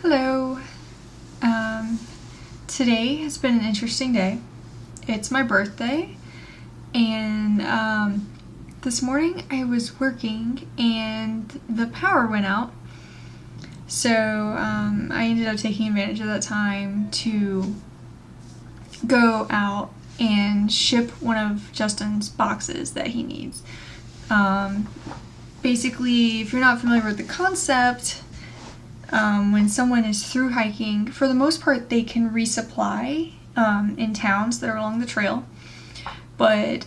Hello. Today has been an interesting day. It's my birthday, and this morning I was working and the power went out. So I ended up taking advantage of that time to go out and ship one of Justin's boxes that he needs. Basically, if you're not familiar with the concept, when someone is through hiking, for the most part they can resupply in towns that are along the trail, but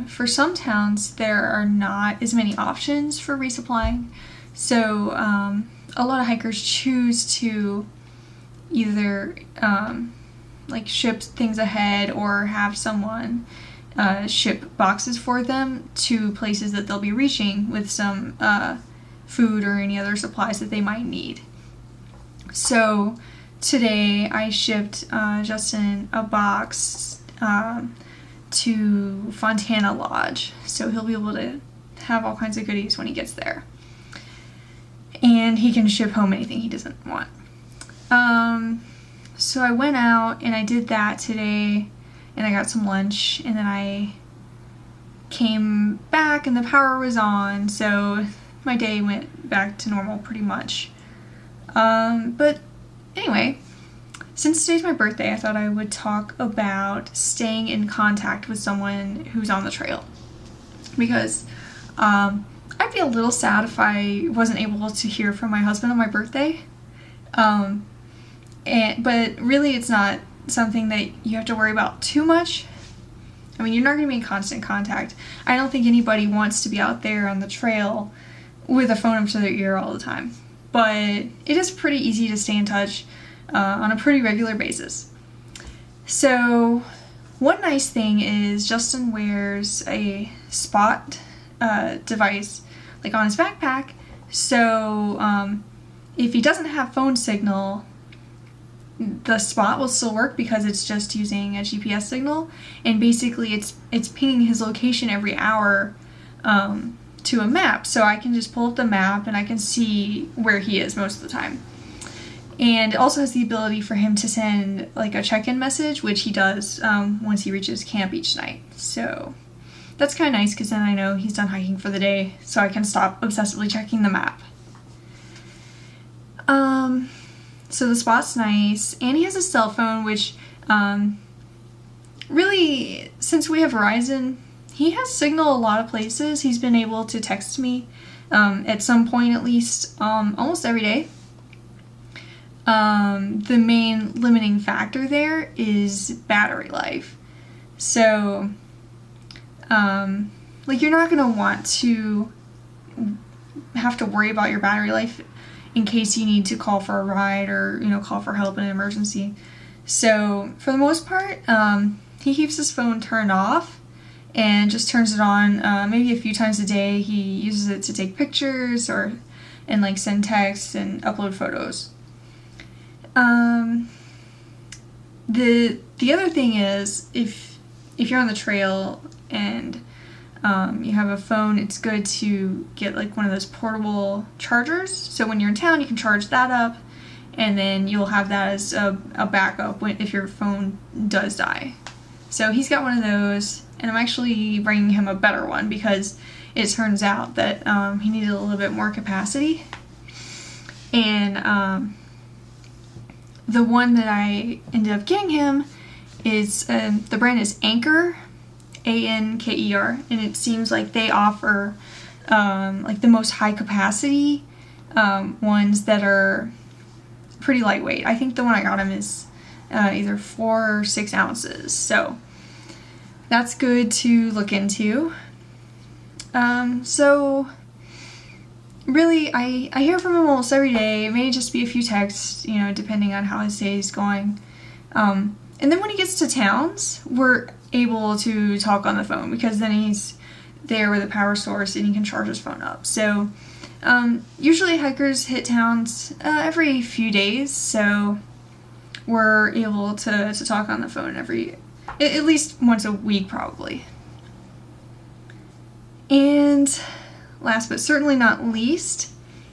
for some towns there are not as many options for resupplying, so a lot of hikers choose to either ship things ahead or have someone ship boxes for them to places that they'll be reaching with some food or any other supplies that they might need. So today I shipped Justin a box to Fontana Lodge, so he'll be able to have all kinds of goodies when he gets there. And he can ship home anything he doesn't want. So I went out and I did that today, and I got some lunch, and then I came back and the power was on, so my day went back to normal pretty much. But anyway, since today's my birthday, I thought I would talk about staying in contact with someone who's on the trail. Because I'd be a little sad if I wasn't able to hear from my husband on my birthday. But really it's not something that you have to worry about too much. I mean, you're not going to be in constant contact. I don't think anybody wants to be out there on the trail with a phone up to their ear all the time. But it is pretty easy to stay in touch on a pretty regular basis. So one nice thing is Justin wears a spot device like on his backpack, so if he doesn't have phone signal, the spot will still work because it's just using a GPS signal, and basically it's pinging his location every hour to a map, so I can just pull up the map and I can see where he is most of the time. And it also has the ability for him to send like a check-in message, which he does once he reaches camp each night. So that's kind of nice because then I know he's done hiking for the day, so I can stop obsessively checking the map. So the spot's nice, and he has a cell phone, which really, since we have Verizon, he has signal a lot of places. He's been able to text me at some point at least almost every day. The main limiting factor there is battery life. So you're not going to want to have to worry about your battery life in case you need to call for a ride or, call for help in an emergency. So for the most part, he keeps his phone turned off and just turns it on maybe a few times a day. He uses it to take pictures and send texts and upload photos. The other thing is if you're on the trail and you have a phone, it's good to get one of those portable chargers. So when you're in town, you can charge that up, and then you'll have that as a backup if your phone does die. So he's got one of those, and I'm actually bringing him a better one because it turns out that he needed a little bit more capacity. And the one that I ended up getting him is, the brand is Anker, Anker, and it seems like they offer the most high capacity ones that are pretty lightweight. I think the one I got him is either 4 or 6 ounces, so that's good to look into. So really, I hear from him almost every day. It may just be a few texts, depending on how his day is going. And then when he gets to towns, we're able to talk on the phone because then he's there with a power source and he can charge his phone up. So usually hikers hit towns every few days, so we're able to talk on the phone at least once a week probably. And last but certainly not least,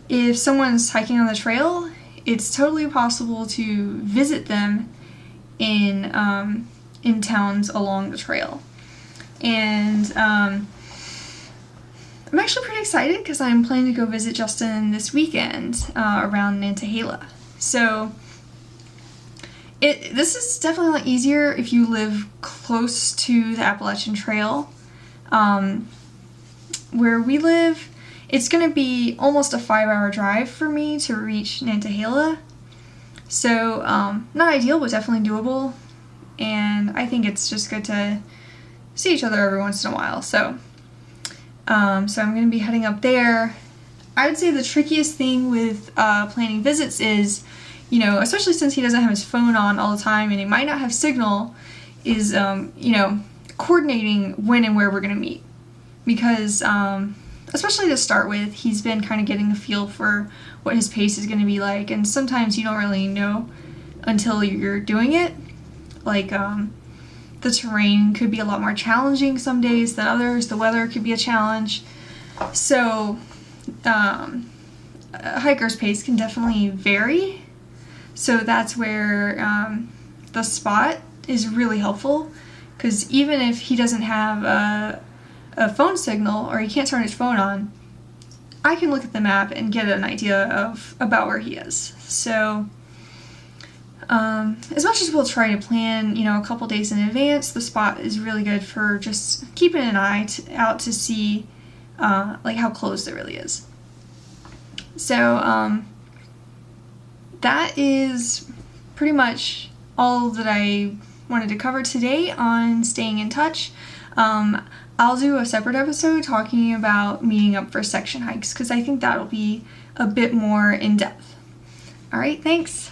if someone's hiking on the trail it's totally possible to visit them in towns along the trail. And I'm actually pretty excited because I'm planning to go visit Justin this weekend around Nantahala. So this is definitely a lot easier if you live close to the Appalachian Trail. Where we live, it's going to be almost a 5-hour drive for me to reach Nantahala. So not ideal, but definitely doable. And I think it's just good to see each other every once in a while. So I'm going to be heading up there. I would say the trickiest thing with planning visits is, you know, especially since he doesn't have his phone on all the time and he might not have signal, is, you know, coordinating when and where we're going to meet. Because, especially to start with, he's been kind of getting a feel for what his pace is going to be like, and sometimes you don't really know until you're doing it. Like, the terrain could be a lot more challenging some days than others, the weather could be a challenge. So, a hiker's pace can definitely vary. So that's where the spot is really helpful, because even if he doesn't have a phone signal or he can't turn his phone on, I can look at the map and get an idea of about where he is. So as much as we'll try to plan, you know, a couple days in advance, the spot is really good for just keeping an eye out to see like how close it really is. So that is pretty much all that I wanted to cover today on staying in touch. I'll do a separate episode talking about meeting up for section hikes, because I think that'll be a bit more in depth. All right, thanks.